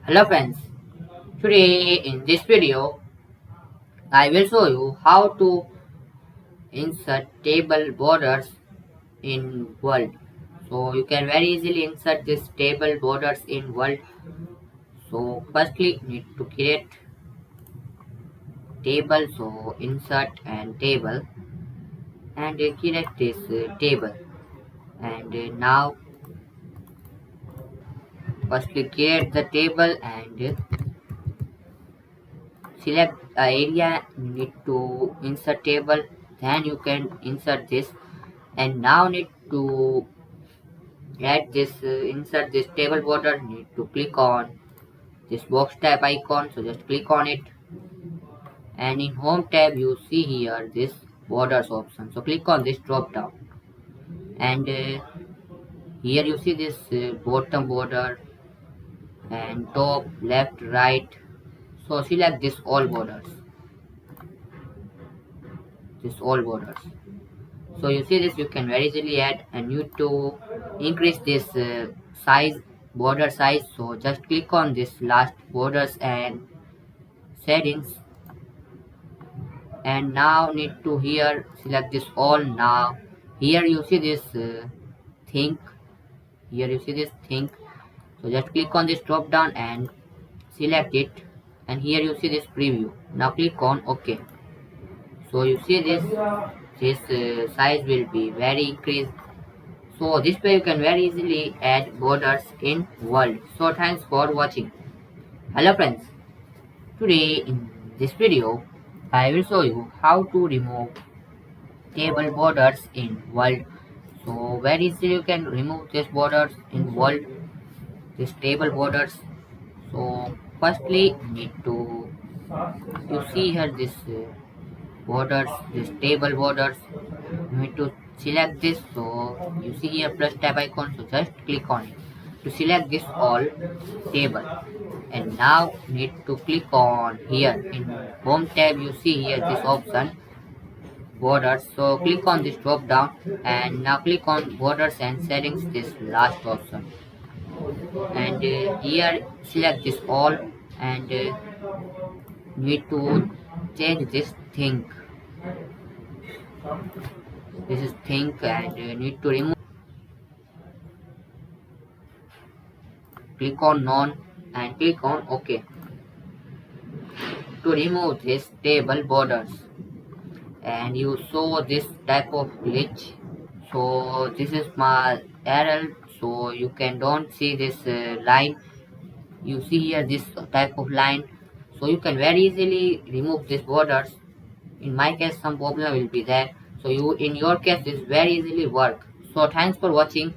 Hello friends, today in this video I will show you how to insert table borders in Word. So you can very easily insert this table borders in Word. So firstly need to create table, so insert and table and create this table and now firstly create the table and select the area you need to insert table, then you can insert this and now need to add this insert this table border. Need to click on this box tab icon, so just click on it and in home tab you see here this borders option, so click on this drop down and here you see this bottom border and top left right, so select this all borders. So you see this, you can very easily add and you to increase this size, border size, so just click on this last borders and settings and now need to here select this all. Now here you see this think, here you see this think, so just click on this drop down and select it and here you see this preview. Now click on OK. So you see this size will be very increased. So this way you can very easily add borders in Word. So thanks for watching. Hello friends. Today in this video I will show you how to remove table borders in Word. So very easily you can remove these borders in Word, these table borders. So firstly need to you see here this borders, this table borders, you need to select this, so you see here plus tab icon, so just click on it to select this all table and now need to click on here in home tab you see here this option borders, so click on this drop down and now click on borders and settings, this last option and here select this all and need to change this thing. This is think and need to remove. Click on none and click on OK to remove this table borders and you saw this type of glitch. So this is my error, so you can don't see this line, you see here this type of line, so you can very easily remove these borders. In my case some problem will be there, so you in your case this very easily work. So thanks for watching.